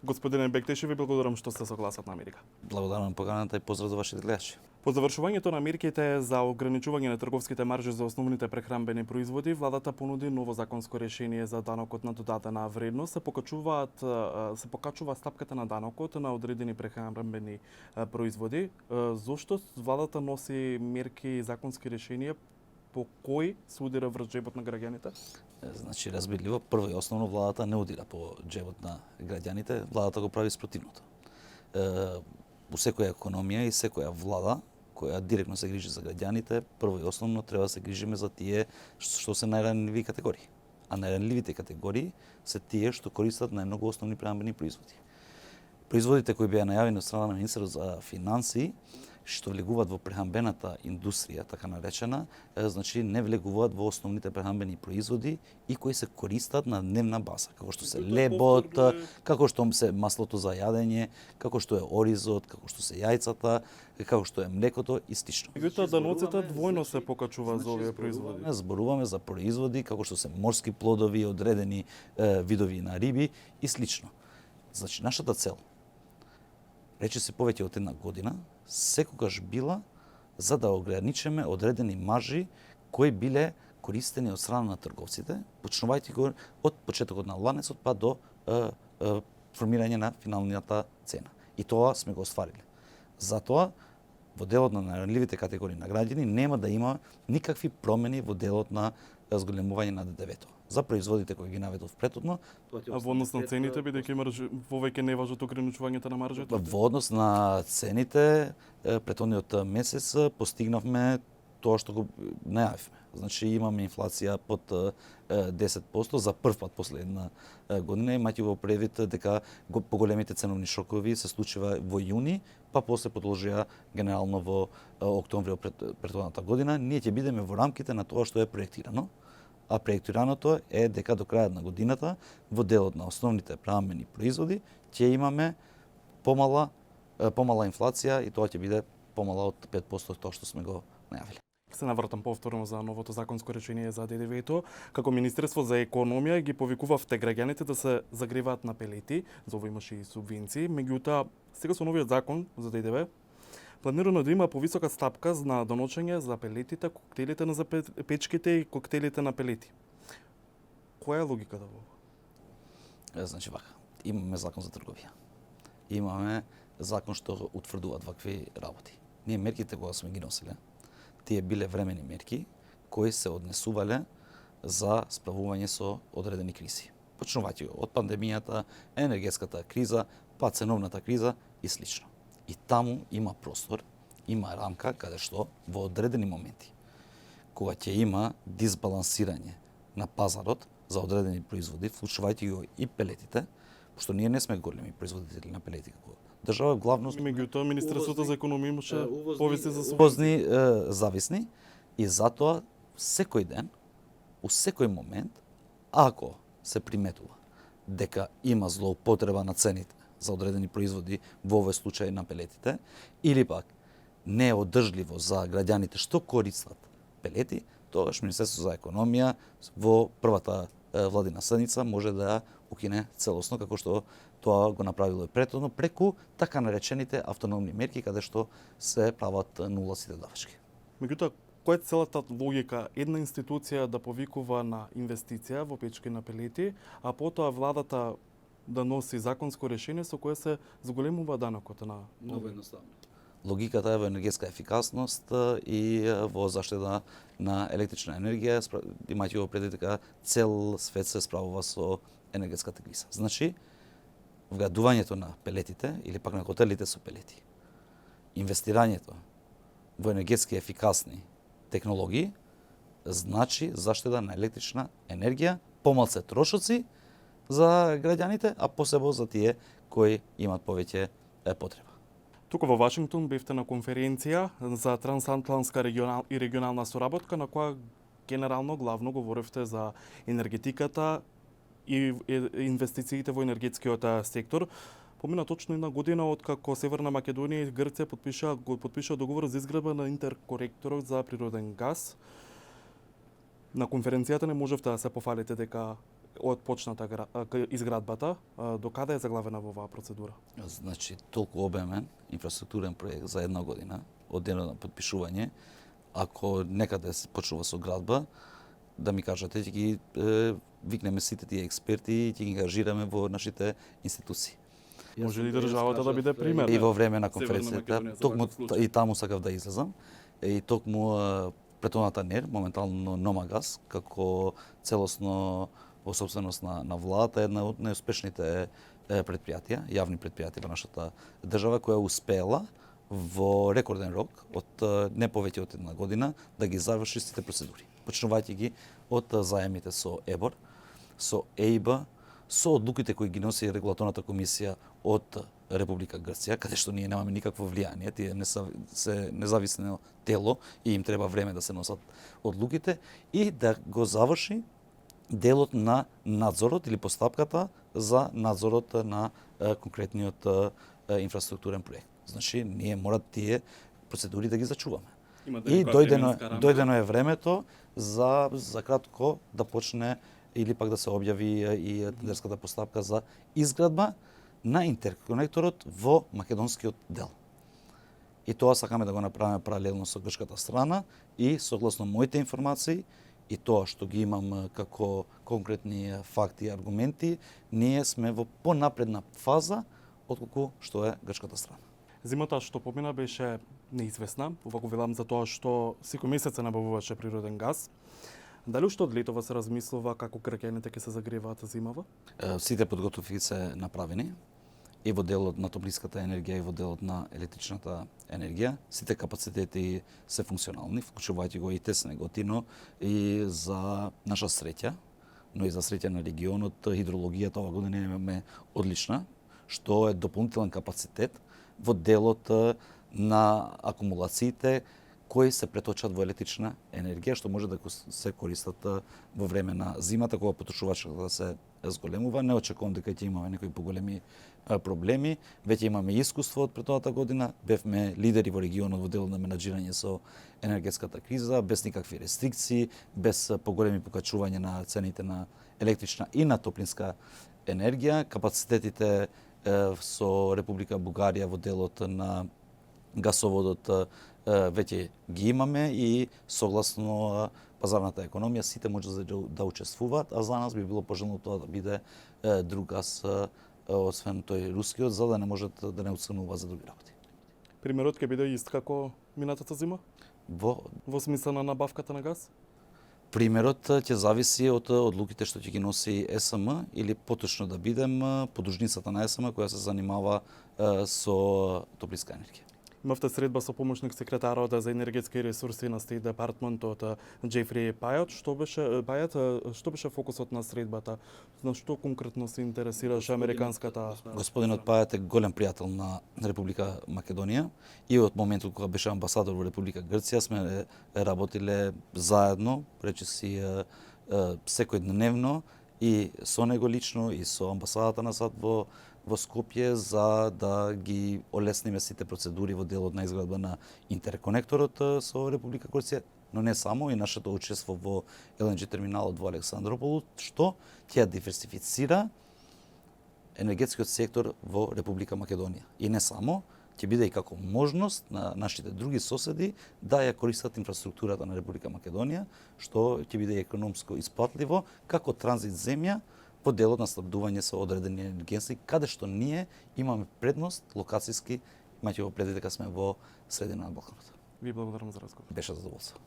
Господине Бектеши, ви благодарам што сте со гласот на Америка. Благодарам на поканата и поздрав за вашите гледачи. По завршувањето на мерките за ограничување на трговските маржи за основните прехранбени производи, владата понуди ново законско решение за данокот на додадена вредност. Се покачува стапката на данокот на одредени прехранбени производи. Зошто владата носи мерки и законски решенија по кои се удира врз джебот на граѓаните? Значи, разбирливо, прво и основно владата не удира по джебот на граѓаните, владата го прави спротивното. У секоја економија и секоја влада која директно се грижи за граѓаните, прво и основно треба да се грижиме за тие што се најранливи категории. А најранливите категории се тие што користат најмногу основни прехранбени производи. Производите кои беа најавени од страна на министерот за финансии, што влегуваат во прехранбената индустрија, така наречена, значи не влегуваат во основните прехранбени производи и кои се користат на дневна база, како што се лебот, како што се маслото за јадење, како што е оризот, како што се јајцата, како што е млекото и слично. Меѓутоа даноците двојно се покачува за овие производи. Зборуваме за производи како што се морски плодови, одредени видови на риби и слично. Значи нашата цел, рече се повеќе од една година, секогаш била за да ограничиме одредени маржи кои биле користени од страна на трговците, почнувајќи го од почетокот на ланецот па до формирање на финалната цена. И тоа сме го оствариле. Затоа во делот на најранливите категории на граѓани нема да има никакви промени во делот на зголемување на ДДВ-то. За производите кои ги наведов претhodно, А во однос на цените, бидејќи вовеќе не важат ограничувањето на маржите? Во однос на цените, претходниот месец постигнавме тоа што го најавивме. Значи имаме инфлација под 10% за прв пат после една година, имајќи во предвид дека поголемите ценовни шокови се случува во јуни, па после продолжија генерално во октомври претходната година. Ние ќе бидеме во рамките на тоа што е проектирано, а проектираното е дека до крајот на годината во делот на основните прехранбени производи ќе имаме помала инфлација и тоа ќе биде помала од 5% тоа што сме го најавиле. Се навртам повторно за новото законско решение за ДДВ-то. Како Министерство за економија ги повикувавте граѓаните да се загреваат на пелети, за ово имаше и субвенции, меѓутоа сега со новиот закон за ДДВ планирано да има повисока стапка на доночење за пелетите, коктелите на печките и коктелите на пелети. Која е логиката во ова? Значи вака, имаме закон за трговија. Имаме закон што утврдува вакви работи. Ние мерките кога сме ги носиле, тие биле времени мерки кои се однесувале за справување со одредени кризи. Почнувајќи од пандемијата, енергетската криза, па ценовната криза и слично. И таму има простор, има рамка каде што во одредени моменти, кога ќе има дисбалансирање на пазарот за одредени производи, вклучувајќи го и пелетите, пошто ние не сме големи производители на пелети како држава, главно Меѓутоа Министерството за економија имаше повеќе за увозни зависни и затоа секој ден, у секој момент, ако се приметува дека има злоупотреба на цените за одредени производи, во овој случај на пелетите, или пак не е одржливо за граѓаните што користат пелети, тогаш Министерството за економија во првата владина седница може да ја укине целосно, како што тоа го направило и претhodно, преку така наречените автономни мерки, каде што се прават нула сите давачки. Меѓутоа, која е целата логика една институција да повикува на инвестиција во печки на пелети, а потоа владата да носи законско решение со кое се зголемува данокот на Многу едноставно. Логиката е во енергетска ефикасност и во заштита на електрична енергија, имајќи го предвид дека цел свет се справува со енергетската криза. Значи, вградувањето на пелетите или пак на котелите со пелети, инвестирањето во енергетски ефикасни технологии, значи заштита на електрична енергија, помалце трошоци за граѓаните, а посебно за тие кои имат повеќе потреба. Тука во Вашингтон бевте на конференција за трансатлантска и регионална соработка, на која генерално главно говоревте за енергетиката и инвестициите во енергетскиот сектор. Помина точно една година од како Северна Македонија и Грција подпиша договор за изградба на интерконекторот за природен газ. На конференцијата не можевте да се пофалите дека од почната изградбата, до каде е заглавена во оваа процедура? Значи, толку обемен инфраструктурен проект за една година, од денот на подпишување, ако некаде се почнува со градба, да ми кажете, ќе ги викнеме сите тие експерти и ќе ги ангажираме во нашите институции. Може ли државата да биде пример? И во време на Северна конференцијата, Македонија за токму таков случај. и таму сакав да излезам, и токму претоната НЕР, моментално Номагаз, како целосно во собственост на владата, една од најуспешните предпријатија, јавни предпријатија во нашата држава, која успела во рекорден рок од не повеќе од една година да ги заврши сите процедури, почнувајќи ги од заемите со ЕБОР, со ЕИБ, со одлуките кои ги носи регулаторната комисија од Република Грција, каде што ние немаме никакво влијание, тие не се независно тело и им треба време да се носат одлуките, и да го заврши делот на надзорот или постапката за надзорот на конкретниот инфраструктурен проект. Значи, ние мора тие процедури да ги зачуваме. И дојдено е времето за кратко да почне или пак да се објави и тендерската постапка за изградба на интерконекторот во македонскиот дел. И тоа сакаме да го направиме паралелно со грчката страна и согласно моите информации и тоа што ги имам како конкретни факти и аргументи, ние сме во понапредна фаза отколку што е грчката страна. Зимата што помина беше неизвестна, вако велам за тоа што секој месец се набавуваше природен газ. Дали уште од летова се размислува како граѓаните ќе се загреваат зимава? Сите подготовки се направени и во делот на топлинската енергија и во делот на електричната енергија. Сите капацитети се функционални, вклучувајќи го и ТЕС-Неготино, но и за наша среќа, но и за среќа на регионот, хидрологијата ова година имаме одлична, што е дополнителен капацитет во делот на акумулациите кои се преточат во електрична енергија, што може да се користат во време на зимата, кога потрошувачката се зголемува. Не очекувам дека ќе имаме некои поголеми проблеми. Веќе имаме искуство од претhodната година. Бевме лидери во регионот во делот на менаџирање со енергетската криза, без никакви рестрикции, без поголеми покачување на цените на електрична и на топлинска енергија. Капацитетите со Република Бугарија во делот на гасоводот веќе ги имаме и согласно пазарната економија сите може да учествуваат, а за нас би било пожелно тоа да биде друг газ освен тој рускиот, за да не можат да не уценува за други работи. Примерот ќе биде ист како минатата зима? Во смисла на набавката на газ? Примерот ќе зависи од одлуките што ќе ги носи СМ или поточно да бидем подружницата на СМ која се занимава со топлинска енергија. Имавте средба со помошник секретарот за енергетски ресурси на Стейт Департментот Џефри Пајат. Што беше фокусот на средбата? На што конкретно се интересираше американската? Господинот Пајат е голем пријател на Република Македонија и од моментот кога беше амбасадор во Република Грција сме работиле заедно, речиси секојдневно и со него лично и со амбасадата на САД во Скопје за да ги олесниме сите процедури во делот на изградба на интерконекторот со Република Грција, но не само, и нашето учество во ЛНГ терминалот во Александрополу, што ќе диверсифицира енергетскиот сектор во Република Македонија. И не само, ќе биде и како можност на нашите други соседи да ја користат инфраструктурата на Република Македонија, што ќе биде економско исплатливо како транзит земја во делот на снабдување со одредени енергенси, каде што ние имаме предност локацијски, имајќи во предвид дека сме во средина на Балканот. Ви благодарам за разговор. Беше задоволство.